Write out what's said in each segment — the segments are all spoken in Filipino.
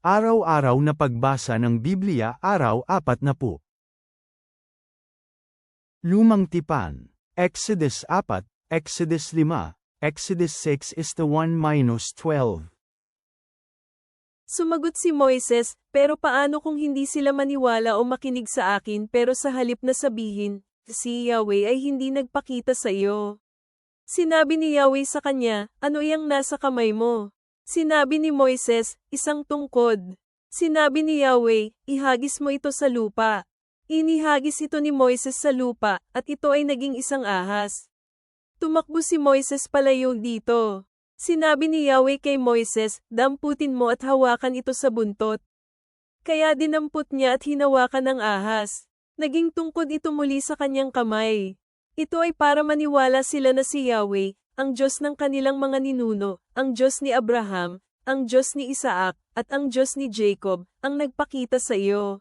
Araw-araw na pagbasa ng Biblia, araw 40. Lumang Tipan. Exodus 4, Exodus 5, Exodus 6:1-12. Sumagot si Moises, pero paano kung hindi sila maniwala o makinig sa akin pero sa halip na sabihin, si Yahweh ay hindi nagpakita sa iyo? Sinabi ni Yahweh sa kanya, ano iyang nasa kamay mo? Sinabi ni Moises, isang tungkod. Sinabi ni Yahweh, ihagis mo ito sa lupa. Inihagis ito ni Moises sa lupa, at ito ay naging isang ahas. Tumakbo si Moises palayo dito. Sinabi ni Yahweh kay Moises, damputin mo at hawakan ito sa buntot. Kaya dinamput niya at hinawakan ang ahas. Naging tungkod ito muli sa kanyang kamay. Ito ay para maniwala sila na si Yahweh, ang Diyos ng kanilang mga ninuno, ang Diyos ni Abraham, ang Diyos ni Isaac, at ang Diyos ni Jacob, ang nagpakita sa iyo.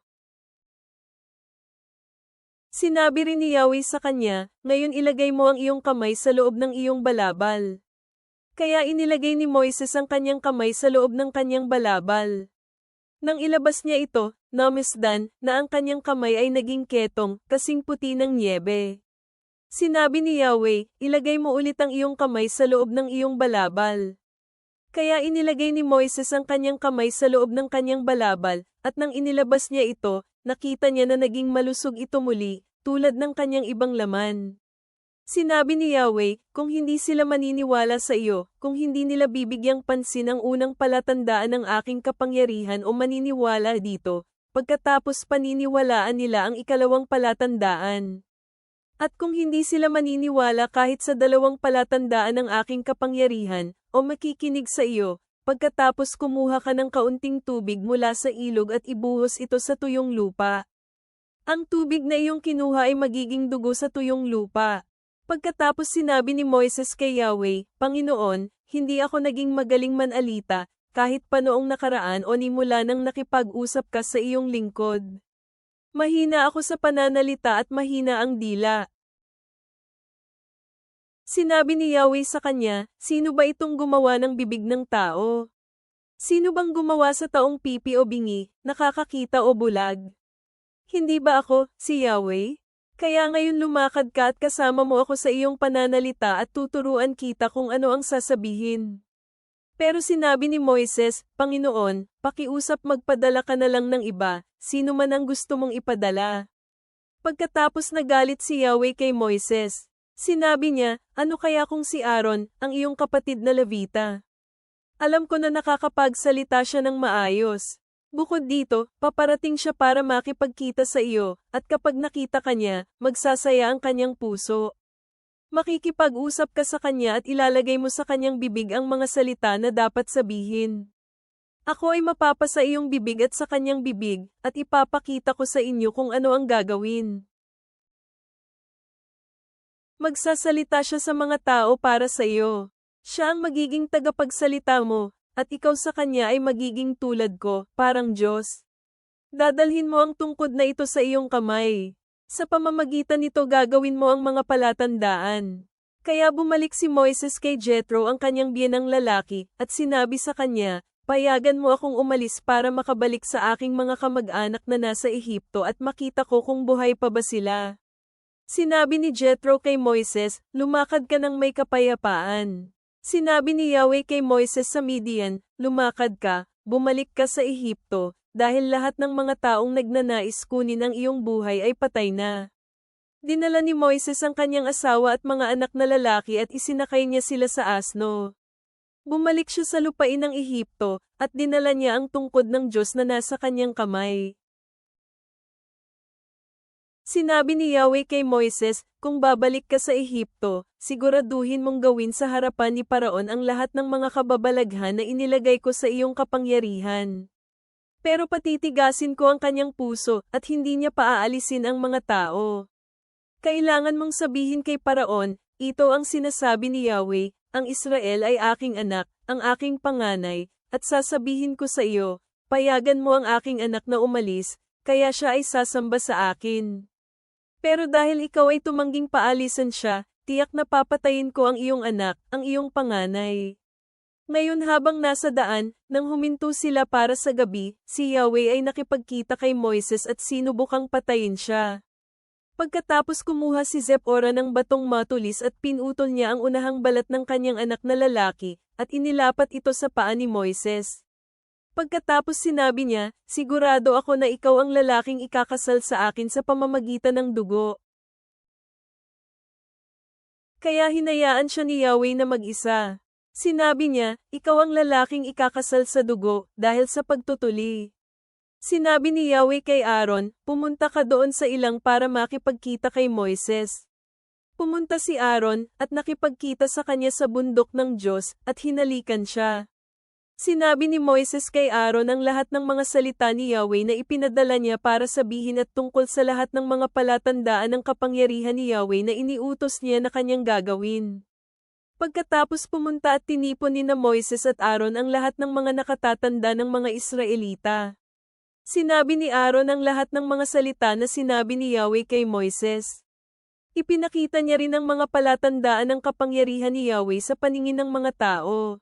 Sinabi rin ni Yahweh sa kanya, ngayon ilagay mo ang iyong kamay sa loob ng iyong balabal. Kaya inilagay ni Moises ang kanyang kamay sa loob ng kanyang balabal. Nang ilabas niya ito, namisdan, na ang kanyang kamay ay naging ketong, kasing puti ng niyebe. Sinabi ni Yahweh, ilagay mo ulit ang iyong kamay sa loob ng iyong balabal. Kaya inilagay ni Moises ang kanyang kamay sa loob ng kanyang balabal, at nang inilabas niya ito, nakita niya na naging malusog ito muli, tulad ng kanyang ibang laman. Sinabi ni Yahweh, kung hindi sila maniniwala sa iyo, kung hindi nila bibigyang pansin ang unang palatandaan ng aking kapangyarihan o maniniwala dito, pagkatapos paniniwalaan nila ang ikalawang palatandaan. At kung hindi sila maniniwala kahit sa dalawang palatandaan ng aking kapangyarihan, o makikinig sa iyo, pagkatapos kumuha ka ng kaunting tubig mula sa ilog at ibuhos ito sa tuyong lupa. Ang tubig na iyong kinuha ay magiging dugo sa tuyong lupa. Pagkatapos sinabi ni Moises kay Yahweh, Panginoon, hindi ako naging magaling manalita, kahit pa noong nakaraan o ni mula nang nakipag-usap ka sa iyong lingkod. Mahina ako sa pananalita at mahina ang dila. Sinabi ni Yahweh sa kanya, sino ba itong gumawa ng bibig ng tao? Sino bang gumawa sa taong pipi o bingi, nakakakita o bulag? Hindi ba ako, si Yahweh? Kaya ngayon lumakad ka at kasama mo ako sa iyong pananalita at tuturuan kita kung ano ang sasabihin. Pero sinabi ni Moises, Panginoon, pakiusap magpadala ka na lang ng iba, sino man ang gusto mong ipadala. Pagkatapos nagalit si Yahweh kay Moises, sinabi niya, ano kaya kung si Aaron, ang iyong kapatid na Levita? Alam ko na nakakapagsalita siya ng maayos. Bukod dito, paparating siya para makipagkita sa iyo, at kapag nakita ka niya, magsasaya ang kanyang puso. Makikipag-usap ka sa kanya at ilalagay mo sa kanyang bibig ang mga salita na dapat sabihin. Ako ay mapapasa iyong bibig at sa kanyang bibig, at ipapakita ko sa inyo kung ano ang gagawin. Magsasalita siya sa mga tao para sa iyo. Siya ang magiging tagapagsalita mo, at ikaw sa kanya ay magiging tulad ko, parang Diyos. Dadalhin mo ang tungkod na ito sa iyong kamay. Sa pamamagitan nito gagawin mo ang mga palatandaan. Kaya bumalik si Moises kay Jethro ang kanyang biyenang lalaki, at sinabi sa kanya, payagan mo akong umalis para makabalik sa aking mga kamag-anak na nasa Ehipto at makita ko kung buhay pa ba sila. Sinabi ni Jethro kay Moises, lumakad ka ng may kapayapaan. Sinabi ni Yahweh kay Moises sa Midian, lumakad ka, bumalik ka sa Ehipto, dahil lahat ng mga taong nagnanais kunin ang iyong buhay ay patay na. Dinala ni Moises ang kanyang asawa at mga anak na lalaki at isinakay niya sila sa asno. Bumalik siya sa lupain ng Ehipto, at dinala niya ang tungkod ng Diyos na nasa kanyang kamay. Sinabi ni Yahweh kay Moises, kung babalik ka sa Ehipto, siguraduhin mong gawin sa harapan ni Paraon ang lahat ng mga kababalaghan na inilagay ko sa iyong kapangyarihan. Pero patitigasin ko ang kanyang puso, at hindi niya paaalisin ang mga tao. Kailangan mong sabihin kay Paraon, ito ang sinasabi ni Yahweh, ang Israel ay aking anak, ang aking panganay, at sasabihin ko sa iyo, payagan mo ang aking anak na umalis, kaya siya ay sasamba sa akin. Pero dahil ikaw ay tumangging paalisan siya, tiyak na papatayin ko ang iyong anak, ang iyong panganay. Ngayon habang nasa daan, nang huminto sila para sa gabi, si Yahweh ay nakipagkita kay Moises at sinubukang patayin siya. Pagkatapos kumuha si Zipporah ng batong matulis at pinutol niya ang unahang balat ng kanyang anak na lalaki, at inilapat ito sa paa ni Moises. Pagkatapos sinabi niya, sigurado ako na ikaw ang lalaking ikakasal sa akin sa pamamagitan ng dugo. Kaya hinayaan siya ni Yahweh na mag-isa. Sinabi niya, ikaw ang lalaking ikakasal sa dugo, dahil sa pagtutuli. Sinabi ni Yahweh kay Aaron, pumunta ka doon sa ilang para makipagkita kay Moises. Pumunta si Aaron, at nakipagkita sa kanya sa bundok ng Diyos, at hinalikan siya. Sinabi ni Moises kay Aaron ang lahat ng mga salita ni Yahweh na ipinadala niya para sabihin at tungkol sa lahat ng mga palatandaan ng kapangyarihan ni Yahweh na iniutos niya na kanyang gagawin. Pagkatapos pumunta at tinipon ni na Moises at Aaron ang lahat ng mga nakatatanda ng mga Israelita. Sinabi ni Aaron ang lahat ng mga salita na sinabi ni Yahweh kay Moises. Ipinakita niya rin ang mga palatandaan ng kapangyarihan ni Yahweh sa paningin ng mga tao.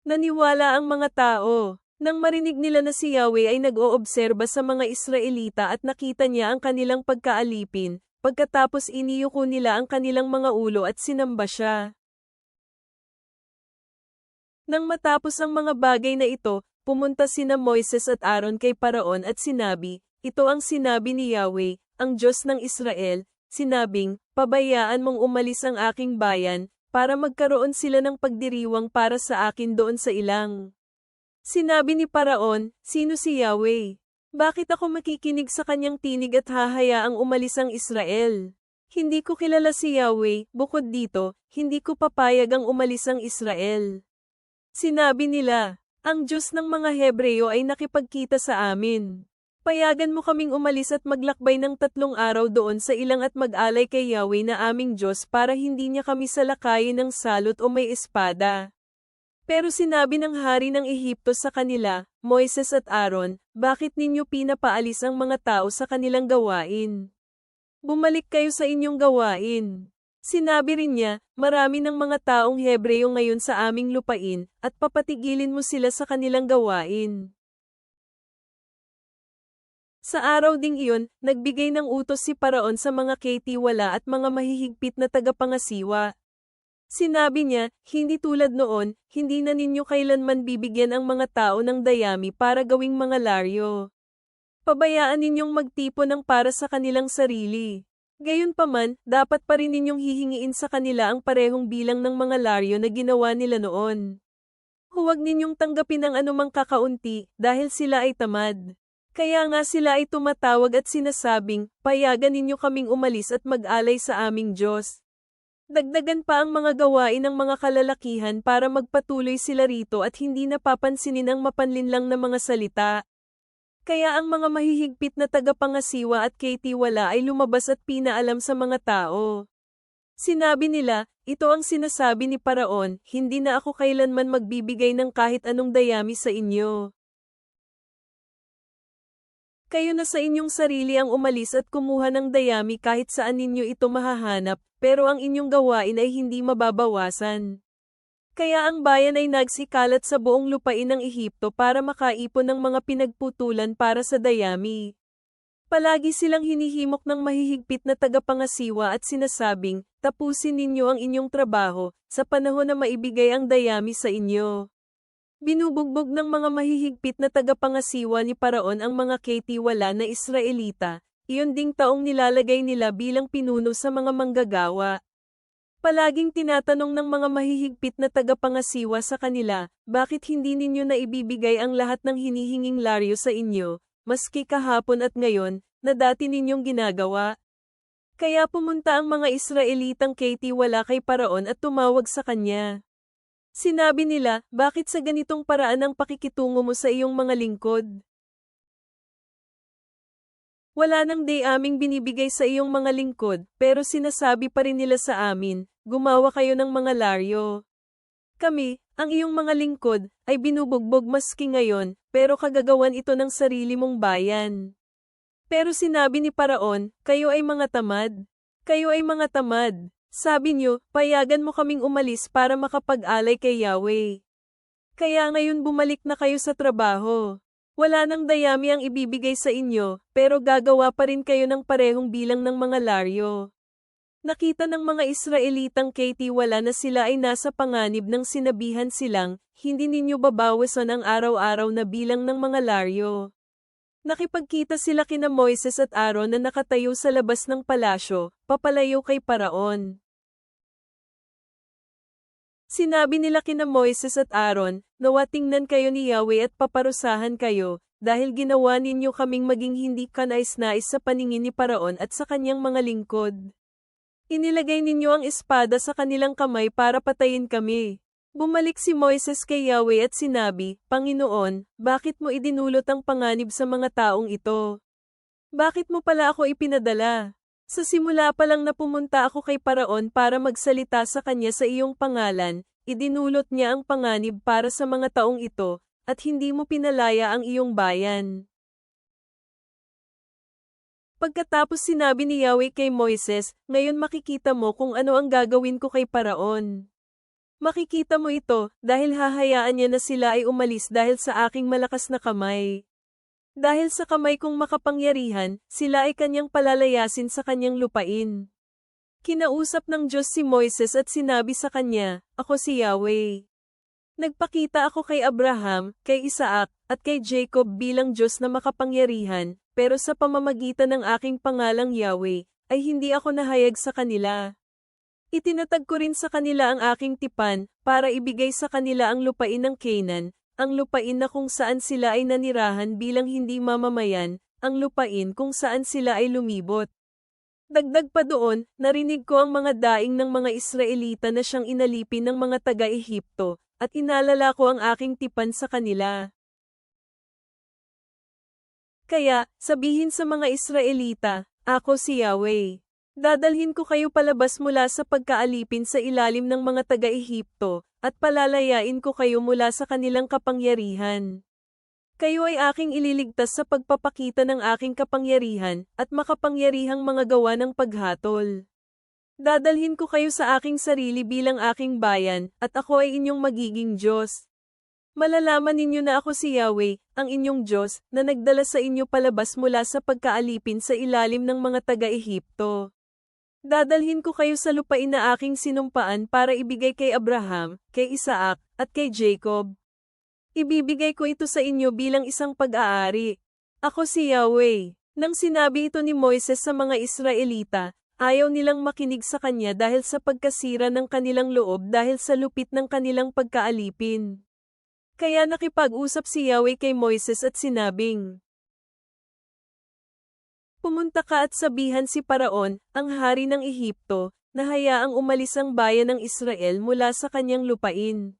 Naniwala ang mga tao. Nang marinig nila na si Yahweh ay nag-oobserba sa mga Israelita at nakita niya ang kanilang pagkaalipin, pagkatapos iniyuko nila ang kanilang mga ulo at sinamba siya. Nang matapos ang mga bagay na ito, pumunta sina Moises at Aaron kay Paraon at sinabi, ito ang sinabi ni Yahweh, ang Diyos ng Israel, sinabing, pabayaan mong umalis ang aking bayan, para magkaroon sila ng pagdiriwang para sa akin doon sa ilang. Sinabi ni Paraon, sino si Yahweh? Bakit ako makikinig sa kanyang tinig at hahayaang umalis ang Israel? Hindi ko kilala si Yahweh, bukod dito, hindi ko papayag ang umalis ang Israel. Sinabi nila, ang Diyos ng mga Hebreo ay nakipagkita sa amin. Payagan mo kaming umalis at maglakbay ng 3 araw doon sa ilang at mag-alay kay Yahweh na aming Diyos para hindi niya kami salakayin ng salot o may espada. Pero sinabi ng hari ng Ehipto sa kanila, Moises at Aaron, bakit ninyo pinapaalis ang mga tao sa kanilang gawain? Bumalik kayo sa inyong gawain. Sinabi rin niya, marami ng mga taong Hebreo ngayon sa aming lupain, at papatigilin mo sila sa kanilang gawain. Sa araw ding iyon, nagbigay ng utos si Paraon sa mga katiwala at mga mahihigpit na tagapangasiwa. Sinabi niya, hindi tulad noon, hindi na ninyo kailanman bibigyan ang mga tao ng dayami para gawing mga laryo. Pabayaan ninyong magtipon ng para sa kanilang sarili. Gayunpaman, dapat pa rin ninyong hihingiin sa kanila ang parehong bilang ng mga laryo na ginawa nila noon. Huwag ninyong tanggapin ang anumang kakaunti, dahil sila ay tamad. Kaya nga sila ay tumatawag at sinasabing, payagan ninyo kaming umalis at mag-alay sa aming Diyos. Dagdagan pa ang mga gawain ng mga kalalakihan para magpatuloy sila rito at hindi napapansinin ang mapanlinlang na mga salita. Kaya ang mga mahihigpit na tagapangasiwa at katiwala ay lumabas at pinaalam sa mga tao. Sinabi nila, ito ang sinasabi ni Paraon, hindi na ako kailanman magbibigay ng kahit anong dayami sa inyo. Kayo na sa inyong sarili ang umalis at kumuha ng dayami kahit saan ninyo ito mahahanap, pero ang inyong gawain ay hindi mababawasan. Kaya ang bayan ay nagsikalat sa buong lupain ng Ehipto para makaipon ng mga pinagputulan para sa dayami. Palagi silang hinihimok ng mahihigpit na tagapangasiwa at sinasabing, tapusin ninyo ang inyong trabaho, sa panahon na maibigay ang dayami sa inyo. Binubugbog ng mga mahihigpit na tagapangasiwa ni Paraon ang mga katiwala na Israelita, iyon ding taong nilalagay nila bilang pinuno sa mga manggagawa. Palaging tinatanong ng mga mahihigpit na tagapangasiwa sa kanila, bakit hindi ninyo na ibibigay ang lahat ng hinihinging laryo sa inyo, maski kahapon at ngayon, na dati ninyong ginagawa? Kaya pumunta ang mga Israelitang katiwala kay Paraon at tumawag sa kanya. Sinabi nila, bakit sa ganitong paraan ang pakikitungo mo sa iyong mga lingkod? Wala nang day aming binibigay sa iyong mga lingkod, pero sinasabi pa rin nila sa amin, gumawa kayo ng mga laryo. Kami, ang iyong mga lingkod, ay binubugbog maski ngayon, pero kagagawan ito ng sarili mong bayan. Pero sinabi ni Paraon, kayo ay mga tamad. Kayo ay mga tamad. Sabi niyo, payagan mo kaming umalis para makapag-alay kay Yahweh. Kaya ngayon bumalik na kayo sa trabaho. Wala nang dayami ang ibibigay sa inyo, pero gagawa pa rin kayo ng parehong bilang ng mga laryo. Nakita ng mga Israelitang wala na sila ay nasa panganib ng sinabihan silang, hindi ninyo babawasan ang araw-araw na bilang ng mga laryo. Nakipagkita sila kina Moises at Aaron na nakatayo sa labas ng palasyo, papalayo kay Paraon. Sinabi nila kina Moises at Aaron, nawa tingnan kayo ni Yahweh at paparusahan kayo, dahil ginawa ninyo kaming maging hindi kanais-nais sa paningin ni Paraon at sa kanyang mga lingkod. Inilagay ninyo ang espada sa kanilang kamay para patayin kami. Bumalik si Moises kay Yahweh at sinabi, Panginoon, bakit mo idinulot ang panganib sa mga taong ito? Bakit mo pala ako ipinadala? Sa simula pa lang na pumunta ako kay Paraon para magsalita sa kanya sa iyong pangalan, idinulot niya ang panganib para sa mga taong ito, at hindi mo pinalaya ang iyong bayan. Pagkatapos sinabi ni Yahweh kay Moises, ngayon makikita mo kung ano ang gagawin ko kay Paraon. Makikita mo ito, dahil hahayaan niya na sila ay umalis dahil sa aking malakas na kamay. Dahil sa kamay kong makapangyarihan, sila ay kanyang palalayasin sa kanyang lupain. Kinausap ng Diyos si Moises at sinabi sa kanya, Ako si Yahweh. Nagpakita ako kay Abraham, kay Isaac, at kay Jacob bilang Diyos na makapangyarihan, pero sa pamamagitan ng aking pangalang Yahweh, ay hindi ako nahayag sa kanila. Itinatag ko rin sa kanila ang aking tipan, para ibigay sa kanila ang lupain ng Canaan, ang lupain na kung saan sila ay nanirahan bilang hindi mamamayan, ang lupain kung saan sila ay lumibot. Dagdag pa doon, narinig ko ang mga daing ng mga Israelita na siyang inalipin ng mga taga-Ehipto, at inalala ko ang aking tipan sa kanila. Kaya, sabihin sa mga Israelita, Ako si Yahweh. Dadalhin ko kayo palabas mula sa pagkaalipin sa ilalim ng mga taga-Ehipto, at palalayain ko kayo mula sa kanilang kapangyarihan. Kayo ay aking ililigtas sa pagpapakita ng aking kapangyarihan, at makapangyarihang mga gawa ng paghatol. Dadalhin ko kayo sa aking sarili bilang aking bayan, at ako ay inyong magiging Diyos. Malalaman ninyo na ako si Yahweh, ang inyong Diyos, na nagdala sa inyo palabas mula sa pagkaalipin sa ilalim ng mga taga-Ehipto. Dadalhin ko kayo sa lupain na aking sinumpaan para ibigay kay Abraham, kay Isaac, at kay Jacob. Ibibigay ko ito sa inyo bilang isang pag-aari. Ako si Yahweh. Nang sinabi ito ni Moises sa mga Israelita, ayaw nilang makinig sa kanya dahil sa pagkasira ng kanilang loob dahil sa lupit ng kanilang pagkaalipin. Kaya nakipag-usap si Yahweh kay Moises at sinabing, Pumunta ka at sabihan si Paraon, ang hari ng Ehipto, na hayaang umalis ang bayan ng Israel mula sa kanyang lupain.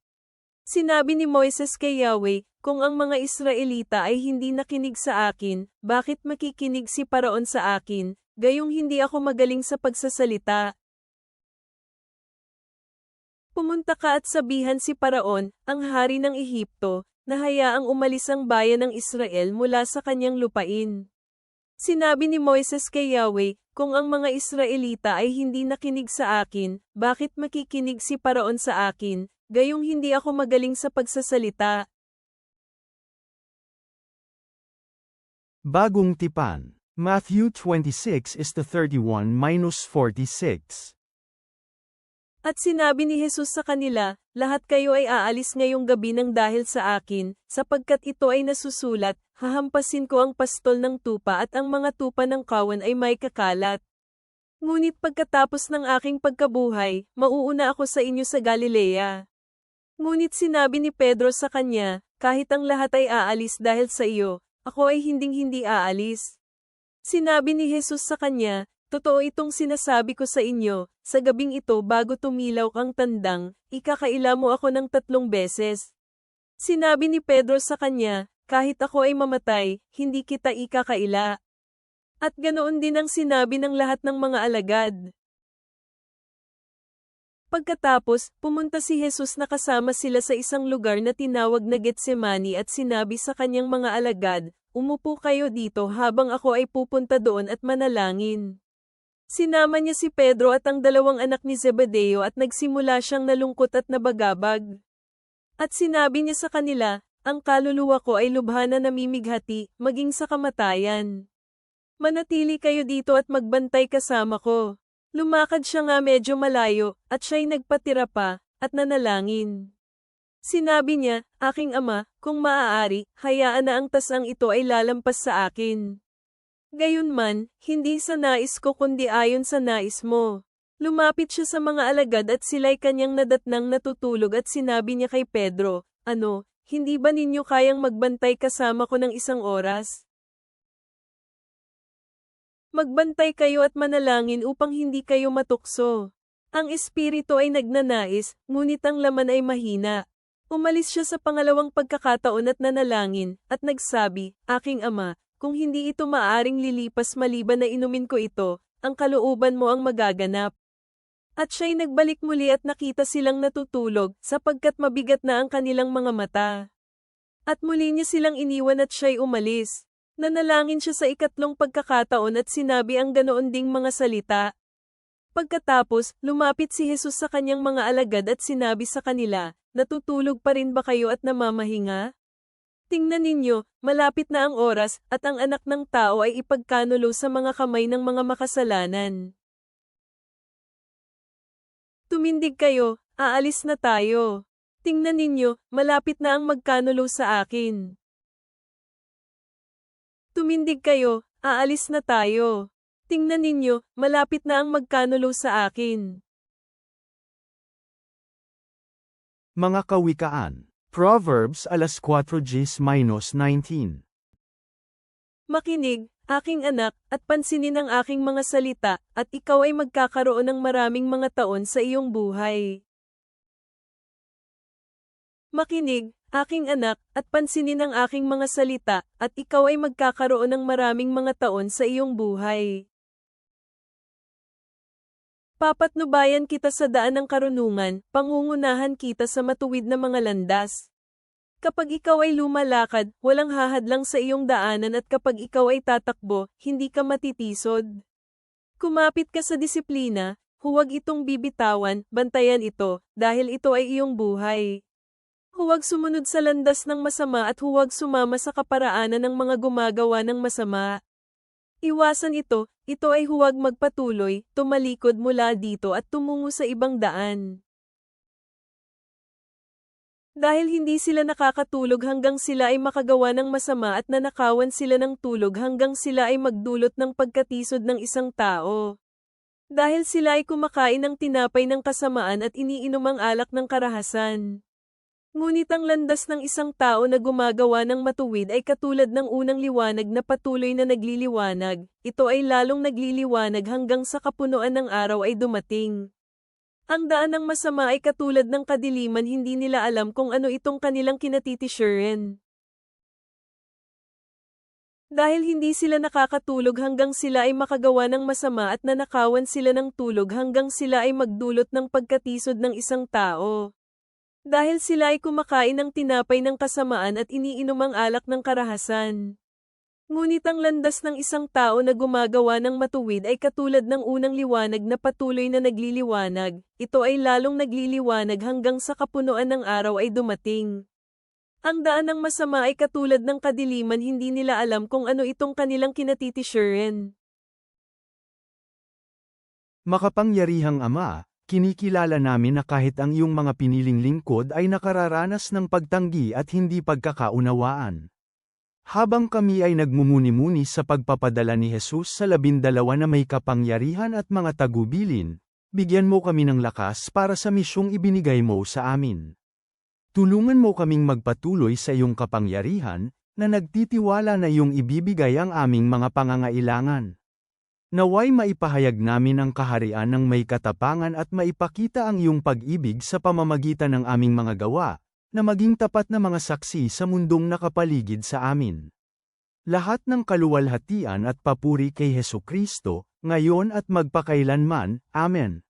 Sinabi ni Moises kay Yahweh, kung ang mga Israelita ay hindi nakinig sa akin, bakit makikinig si Paraon sa akin, gayong hindi ako magaling sa pagsasalita? Pumunta ka at sabihan si Paraon, ang hari ng Ehipto, na hayaang umalis ang bayan ng Israel mula sa kanyang lupain. Sinabi ni Moises kay Yahweh, kung ang mga Israelita ay hindi nakinig sa akin, bakit makikinig si Paraon sa akin, gayong hindi ako magaling sa pagsasalita? Bagong tipan. Matthew 26:31-46. At sinabi ni Jesus sa kanila, lahat kayo ay aalis ngayong gabi ng dahil sa akin, sapagkat ito ay nasusulat, hahampasin ko ang pastol ng tupa at ang mga tupa ng kawan ay may kakalat. Ngunit pagkatapos ng aking pagkabuhay, mauuna ako sa inyo sa Galilea. Ngunit sinabi ni Pedro sa kanya, kahit ang lahat ay aalis dahil sa iyo, ako ay hinding-hindi aalis. Sinabi ni Jesus sa kanya, totoo itong sinasabi ko sa inyo, sa gabing ito bago tumilaw kang tandang, ikakaila mo ako ng 3 beses. Sinabi ni Pedro sa kanya, kahit ako ay mamatay, hindi kita ikakaila. At ganoon din ang sinabi ng lahat ng mga alagad. Pagkatapos, pumunta si Jesus na kasama sila sa isang lugar na tinawag na Getsemani at sinabi sa kanyang mga alagad, umupo kayo dito habang ako ay pupunta doon at manalangin. Sinama niya si Pedro at ang dalawang anak ni Zebedeo at nagsimula siyang nalungkot at nabagabag. At sinabi niya sa kanila, ang kaluluwa ko ay lubha na namimighati, maging sa kamatayan. Manatili kayo dito at magbantay kasama ko. Lumakad siya nga medyo malayo, at siya'y nagpatira pa, at nanalangin. Sinabi niya, aking ama, kung maaari, hayaan na ang tasang ito ay lalampas sa akin. Gayunman, hindi sa nais ko kundi ayon sa nais mo. Lumapit siya sa mga alagad at sila'y kanyang nadatnang natutulog at sinabi niya kay Pedro, ano, hindi ba ninyo kayang magbantay kasama ko ng 1 oras? Magbantay kayo at manalangin upang hindi kayo matukso. Ang espiritu ay nagnanais, ngunit ang laman ay mahina. Umalis siya sa pangalawang pagkakataon at nanalangin, at nagsabi, aking ama, kung hindi ito maaring lilipas maliban na inumin ko ito, ang kalooban mo ang magaganap. At siya'y nagbalik muli at nakita silang natutulog, sapagkat mabigat na ang kanilang mga mata. At muli niya silang iniwan at siya'y umalis. Nanalangin siya sa ikatlong pagkakataon at sinabi ang ganoon ding mga salita. Pagkatapos, lumapit si Jesus sa kanyang mga alagad at sinabi sa kanila, natutulog pa rin ba kayo at namamahinga? Tingnan ninyo, malapit na ang oras, at ang anak ng tao ay ipagkanulo sa mga kamay ng mga makasalanan. Tumindig kayo, aalis na tayo. Tingnan ninyo, malapit na ang magkanulo sa akin. Tumindig kayo, aalis na tayo. Tingnan ninyo, malapit na ang magkanulo sa akin. Mga kawikaan. Proverbs 4:19. Makinig, aking anak, at pansinin ang aking mga salita, at ikaw ay magkakaroon ng maraming mga taon sa iyong buhay. Makinig, aking anak, at pansinin ang aking mga salita, at ikaw ay magkakaroon ng maraming mga taon sa iyong buhay. Papatnubayan kita sa daan ng karunungan, pangungunahan kita sa matuwid na mga landas. Kapag ikaw ay lumalakad, walang hahadlang sa iyong daanan at kapag ikaw ay tatakbo, hindi ka matitisod. Kumapit ka sa disiplina, huwag itong bibitawan, bantayan ito, dahil ito ay iyong buhay. Huwag sumunod sa landas ng masama at huwag sumama sa kaparaanan ng mga gumagawa ng masama. Iwasan ito ay huwag magpatuloy, tumalikod mula dito at tumungo sa ibang daan. Dahil hindi sila nakakatulog hanggang sila ay makagawa ng masama at nanakawan sila ng tulog hanggang sila ay magdulot ng pagkatisod ng isang tao. Dahil sila ay kumakain ng tinapay ng kasamaan at iniinom ang alak ng karahasan. Ngunit ang landas ng isang tao na gumagawa ng matuwid ay katulad ng unang liwanag na patuloy na nagliliwanag, ito ay lalong nagliliwanag hanggang sa kapunuan ng araw ay dumating. Ang daan ng masama ay katulad ng kadiliman, hindi nila alam kung ano itong kanilang kinatitisyarin. Dahil hindi sila nakakatulog hanggang sila ay makagawa ng masama at nanakawan sila ng tulog hanggang sila ay magdulot ng pagkatisod ng isang tao. Dahil sila ay kumakain ng tinapay ng kasamaan at iniinom ang alak ng karahasan. Ngunit ang landas ng isang tao na gumagawa ng matuwid ay katulad ng unang liwanag na patuloy na nagliliwanag, ito ay lalong nagliliwanag hanggang sa kapunuan ng araw ay dumating. Ang daan ng masama ay katulad ng kadiliman, hindi nila alam kung ano itong kanilang kinatitisyarin. Makapangyarihang Ama, kinikilala namin na kahit ang iyong mga piniling lingkod ay nakararanas ng pagtanggi at hindi pagkakaunawaan. Habang kami ay nagmumuni-muni sa pagpapadala ni Jesus sa 12 na may kapangyarihan at mga tagubilin, bigyan mo kami ng lakas para sa misyong ibinigay mo sa amin. Tulungan mo kaming magpatuloy sa iyong kapangyarihan, na nagtitiwala na iyong ibibigay ang aming mga pangangailangan. Naway maipahayag namin ang kaharian ng may katapangan at maipakita ang iyong pag-ibig sa pamamagitan ng aming mga gawa, na maging tapat na mga saksi sa mundong nakapaligid sa amin. Lahat ng kaluwalhatian at papuri kay Hesukristo, ngayon at magpakailanman. Amen.